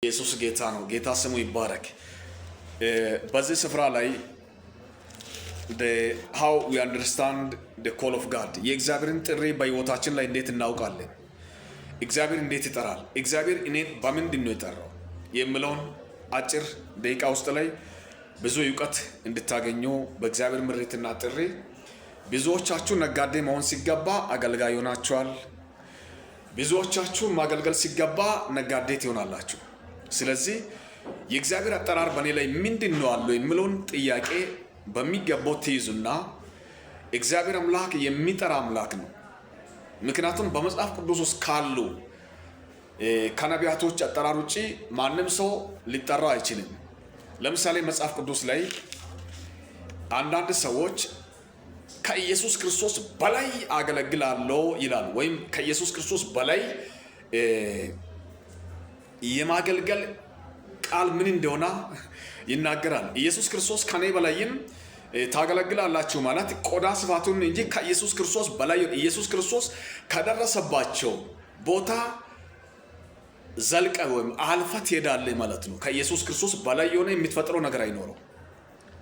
ኢየሱስ ጌታ ነው። ጌታ ስሙ ይባረክ። በዚህ ስፍራ ላይ how we understand the call of God የእግዚአብሔርን ጥሪ በሕይወታችን ላይ እንዴት እናውቃለን? እግዚአብሔር እንዴት ይጠራል? እግዚአብሔር እኔን በምንድን ነው የጠራው የሚለውን አጭር ደቂቃ ውስጥ ላይ ብዙ እውቀት እንድታገኙ በእግዚአብሔር ምሪትና ጥሪ ብዙዎቻችሁ ነጋዴ መሆን ሲገባ አገልጋይ ሆናችኋል። ብዙዎቻችሁ ማገልገል ሲገባ ነጋዴ ትሆናላችሁ። ስለዚህ የእግዚአብሔር አጠራር በእኔ ላይ ምንድን ነው አለው የሚለውን ጥያቄ በሚገባው ትይዙና እግዚአብሔር አምላክ የሚጠራ አምላክ ነው። ምክንያቱም በመጽሐፍ ቅዱስ ውስጥ ካሉ ከነቢያቶች አጠራር ውጪ ማንም ሰው ሊጠራ አይችልም። ለምሳሌ መጽሐፍ ቅዱስ ላይ አንዳንድ ሰዎች ከኢየሱስ ክርስቶስ በላይ አገለግላለሁ ይላል፣ ወይም ከኢየሱስ ክርስቶስ በላይ የማገልገል ቃል ምን እንደሆነ ይናገራል። ኢየሱስ ክርስቶስ ከኔ በላይም ታገለግላላችሁ ማለት ቆዳ ስፋቱን እንጂ ከኢየሱስ ክርስቶስ በላይ ኢየሱስ ክርስቶስ ከደረሰባቸው ቦታ ዘልቀ ወይም አልፈ ትሄዳለህ ማለት ነው። ከኢየሱስ ክርስቶስ በላይ የሆነ የምትፈጥረው ነገር አይኖረው።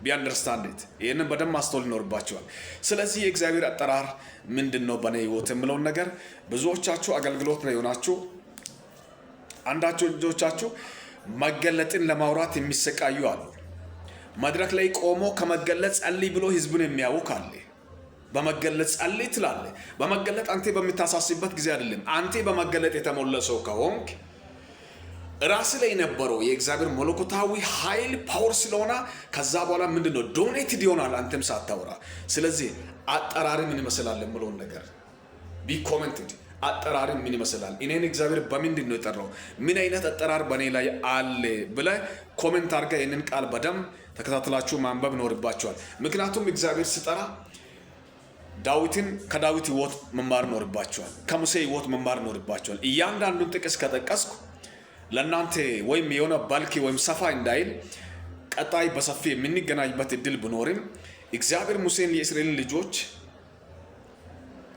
ቢአንደርስታንድ ይህንን በደንብ ማስተዋል ይኖርባቸዋል። ስለዚህ የእግዚአብሔር አጠራር ምንድን ነው በእኔ ህይወት የምለውን ነገር ብዙዎቻችሁ አገልግሎት ላይ ሆናችሁ አንዳንዶቻችሁ መገለጥን ለማውራት የሚሰቃዩ አሉ። መድረክ ላይ ቆሞ ከመገለጥ ጸልይ ብሎ ህዝቡን የሚያውክ አለ። በመገለጥ ጸልይ ትላለህ። በመገለጥ አንተ በምታሳስበት ጊዜ አይደለም። አንተ በመገለጥ የተሞላ ሰው ከሆንክ ራስ ላይ የነበረው የእግዚአብሔር መለኮታዊ ኃይል ፓወር ስለሆነ ከዛ በኋላ ምንድነው ዶኔትድ ይሆናል አንተም ሳታወራ። ስለዚህ አጠራሪ ምን ይመስላል የምለውን ነገር ቢኮሜንትድ አጠራሪ ምን ይመስላል? እኔን እግዚአብሔር በምንድን ነው የጠራው? ምን አይነት አጠራር በእኔ ላይ አለ ብለህ ኮሜንት አድርገህ ይህንን ቃል በደንብ ተከታትላችሁ ማንበብ ይኖርባችኋል። ምክንያቱም እግዚአብሔር ሲጠራ ዳዊትን ከዳዊት ህይወት መማር ይኖርባችኋል፣ ከሙሴ ህይወት መማር ይኖርባችኋል። እያንዳንዱን ጥቅስ ከጠቀስኩ ለእናንተ ወይም የሆነ ባልኪ ወይም ሰፋ እንዳይል ቀጣይ በሰፊ የምንገናኝበት እድል ብኖርም እግዚአብሔር ሙሴን የእስራኤልን ልጆች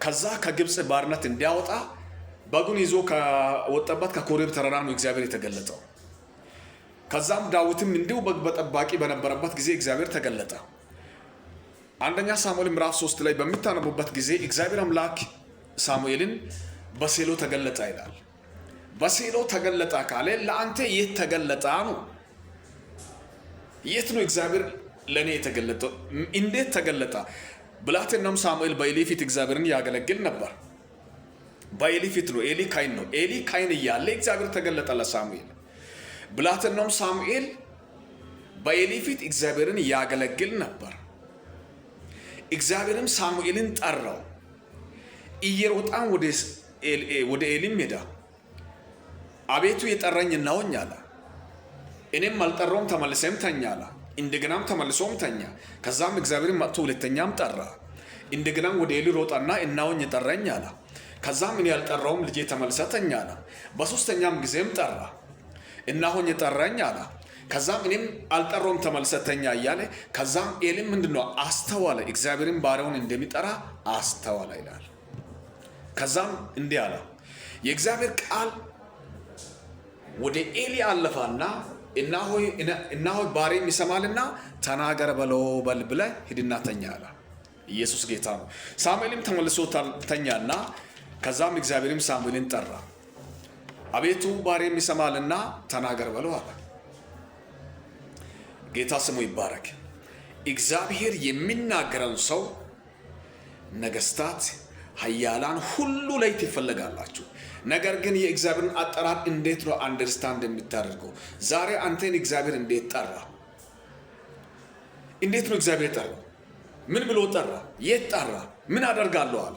ከዛ ከግብፅ ባርነት እንዲያወጣ በጉን ይዞ ከወጣበት ከኮሬብ ተራራ ነው እግዚአብሔር የተገለጠው። ከዛም ዳዊትም እንዲሁ በግ ጠባቂ በነበረበት ጊዜ እግዚአብሔር ተገለጠ። አንደኛ ሳሙኤል ምዕራፍ 3 ላይ በሚታነቡበት ጊዜ እግዚአብሔር አምላክ ሳሙኤልን በሴሎ ተገለጠ ይላል። በሴሎ ተገለጠ ካለ ለአንተ የት ተገለጠ ነው? የት ነው እግዚአብሔር ለእኔ የተገለጠው? እንዴት ተገለጠ? ብላቴናም ሳሙኤል በኤሊ ፊት እግዚአብሔርን ያገለግል ነበር። በኤሊ ፊት ነው። ኤሊ ካይን ነው። ኤሊ ካይን እያለ እግዚአብሔር ተገለጠ ለሳሙኤል። ብላቴናም ሳሙኤል በኤሊ ፊት እግዚአብሔርን ያገለግል ነበር። እግዚአብሔርም ሳሙኤልን ጠራው። እየሮጣን ወደ ኤሊም ሄዳ አቤቱ የጠራኝ እናውኝ አለ። እኔም አልጠራውም፣ ተመልሰም ተኛ አለ። እንደገናም ተመልሶም ተኛ። ከዛም እግዚአብሔር መጥቶ ሁለተኛም ጠራ። እንደገናም ወደ ኤሊ ሮጣና እናውኝ ጠራኝ አለ። ከዛም እኔ ያልጠራውም ልጄ ተመልሰ ተኛ አለ። በሶስተኛም ጊዜም ጠራ፣ እናውኝ ጠራኝ አለ። ከዛም እኔም አልጠራውም ተመልሰ ተኛ እያለ ከዛም ኤሊም ምንድነው አስተዋለ፣ እግዚአብሔርን ባሪያውን እንደሚጠራ አስተዋለ ይላል። ከዛም እንዲህ አለ፣ የእግዚአብሔር ቃል ወደ ኤሊ አለፋና እናሆይ ባሪያም ይሰማልና ተናገር በለው በል ብለህ ሂድና ተኛ አለ። ኢየሱስ ጌታ ነው። ሳሙኤልም ተመልሶ ተኛና ከዛም እግዚአብሔርም ሳሙኤልን ጠራ። አቤቱ ባሪያም ይሰማልና ተናገር በለው አለ። ጌታ ስሙ ይባረክ። እግዚአብሔር የሚናገረን ሰው ነገስታት ኃያላን ሁሉ ላይ ትፈልጋላችሁ። ነገር ግን የእግዚአብሔርን አጠራር እንዴት ነው አንደርስታንድ የምታደርገው? ዛሬ አንተን እግዚአብሔር እንዴት ጠራ? እንዴት ነው እግዚአብሔር ጠራ? ምን ብሎ ጠራ? የት ጠራ? ምን አደርጋለሁ አለ?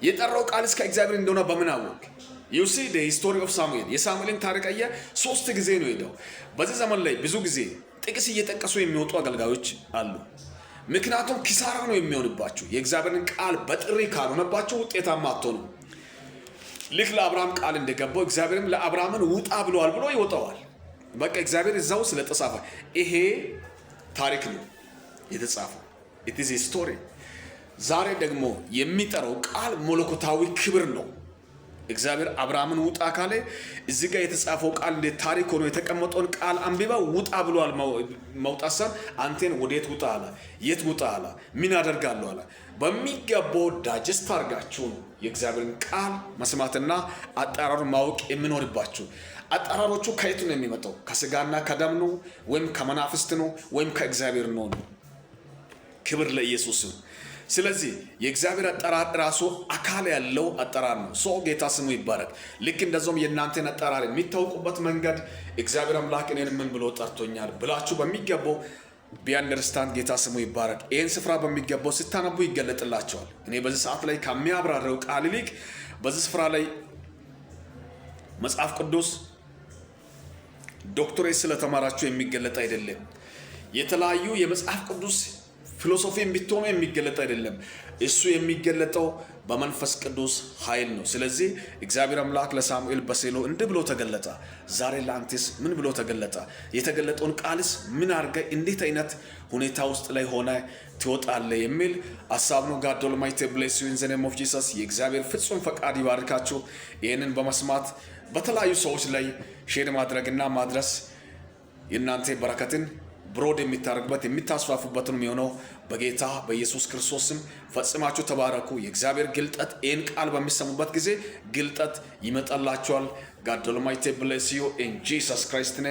የጠራው ቃል እስከ እግዚአብሔር እንደሆነ በምን አወቅ? you see the history of ሳሙኤል የሳሙኤልን ታሪክ አየ። 3 ጊዜ ነው ሄደው። በዚህ ዘመን ላይ ብዙ ጊዜ ጥቅስ እየጠቀሱ የሚወጡ አገልጋዮች አሉ። ምክንያቱም ኪሳራ ነው የሚሆንባችሁ። የእግዚአብሔርን ቃል በጥሪ ካልሆነባችሁ ውጤታማ አትሆኑም። ልክ ለአብርሃም ቃል እንደገባው እግዚአብሔርም ለአብርሃምን ውጣ ብለዋል ብሎ ይወጣዋል። በቃ እግዚአብሔር እዛው ስለተጻፈ ይሄ ታሪክ ነው የተጻፈው። it is a story። ዛሬ ደግሞ የሚጠራው ቃል መለኮታዊ ክብር ነው። እግዚአብሔር አብርሃምን ውጣ ካለ እዚህ ጋር የተጻፈው ቃል እንደ ታሪክ ሆኖ የተቀመጠውን ቃል አንብባ ውጣ ብሏል። መውጣት ሳይሆን አንተን ወዴት ውጣ አለ፣ የት ውጣ አለ፣ ምን አደርጋለሁ አለ። በሚገባው ዳጀስት አድርጋችሁ ነው የእግዚአብሔርን ቃል መስማትና አጠራሩን ማወቅ የሚኖርባችሁ። አጠራሮቹ ከየት ነው የሚመጣው? ከስጋና ከደም ነው ወይም ከመናፍስት ነው ወይም ከእግዚአብሔር ነው? ክብር ለኢየሱስ ነው። ስለዚህ የእግዚአብሔር አጠራር ራሱ አካል ያለው አጠራር ነው። ሰው ጌታ ስሙ ይባረክ። ልክ እንደዛውም የእናንተን አጠራር የሚታወቁበት መንገድ እግዚአብሔር አምላክ እኔን ምን ብሎ ጠርቶኛል ብላችሁ በሚገባው ቢያንደርስታንድ ጌታ ስሙ ይባረክ። ይህን ስፍራ በሚገባው ስታነቡ ይገለጥላቸዋል። እኔ በዚህ ሰዓት ላይ ከሚያብራረው ቃል ይልቅ በዚህ ስፍራ ላይ መጽሐፍ ቅዱስ ዶክተሬት ስለተማራችሁ የሚገለጥ አይደለም። የተለያዩ የመጽሐፍ ቅዱስ ፊሎሶፊን ቢትሆኑ የሚገለጥ አይደለም። እሱ የሚገለጠው በመንፈስ ቅዱስ ኃይል ነው። ስለዚህ እግዚአብሔር አምላክ ለሳሙኤል በሴሎ እንዲህ ብሎ ተገለጠ። ዛሬ ለአንተስ ምን ብሎ ተገለጠ? የተገለጠውን ቃልስ ምን አድርገህ እንዴት አይነት ሁኔታ ውስጥ ላይ ሆነ ትወጣለህ የሚል ሀሳብ ነው። ጋድ ኦልማይቲ ብሌስ ዩ ኢን ዘ ኔም ኦፍ ጂሰስ። የእግዚአብሔር ፍጹም ፈቃድ ይባርካችሁ። ይህንን በመስማት በተለያዩ ሰዎች ላይ ሼር ማድረግና ማድረስ የእናንተ በረከትን ብሮድ የሚታረግበት የሚታስፋፉበትን የሚሆነው በጌታ በኢየሱስ ክርስቶስ ስም ፈጽማችሁ ተባረኩ። የእግዚአብሔር ግልጠት ይህን ቃል በሚሰሙበት ጊዜ ግልጠት ይመጣላችኋል። ጋድ ኦልማይቲ ብሌስ ዩ ኢን ጂሰስ ክራይስት ኔም።